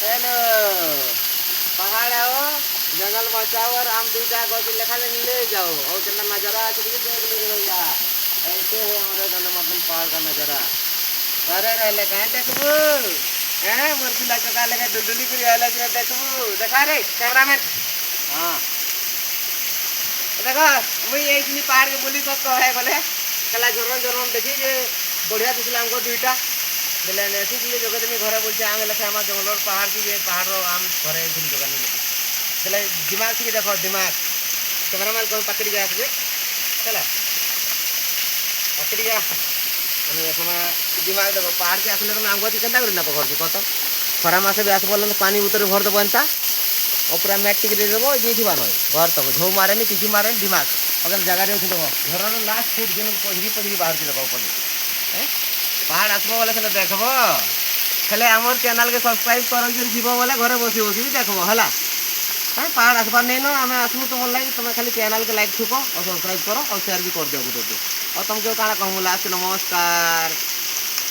Hello पहाड़ आओ जंगल बचाओ और आम दूटा गज लेखा ले जाओ और कितना नजारा देख लो भैया। ऐसे है हमारे गंधमार्दन पहाड़ का नजारा। घरे रहले कहाँ देखबू हैं मोर पिला चका लेके डुलडुली करी आइला कि देखबू देखा रे कैमरामैन। हां देखो मुई एइनी पहाड़ के बोली तो है बोले कला जोरन जोरन देखी जे बढ़िया दिसला हमको दुईटा बेले नेसी के जगह में घरे बोलছে आम लेखे आम जंगल पहाड़ की ये पहाड़ आम घरे एइनी जगह नहीं बेले दिमाग से देखो दिमाग कैमरामैन को पकड़ गया आके चला पकड़ गया আমি এখন दिमाग देखो पहाड़ के आसले तुम आमको केनता करी ना पकड़ की कत खरा मासे भी आस बोलन पानी उतरे भर देबो एंता ऊपर मैट टिक दे देबो जे थी बानो घर तक झौ मारे नहीं किसी मारे दिमाग अगर जगह रे देखो घर रो लास्ट फुट जेन पजरी पजरी बाहर के देखो ऊपर हैं पहाड़ आसबो बोले से देखबो खेले हमर चैनल के सब्सक्राइब करो जे जीवो बोले घरे बसी बसी भी देखबो हला हैं पहाड़ आसबार नहीं न हमें आसमु तुम लाइक तुम खाली चैनल के लाइक ठुको और सब्सक्राइब करो और शेयर भी कर दियो गुटे और तुमको काना कहूँ लास्ट नमस्कार।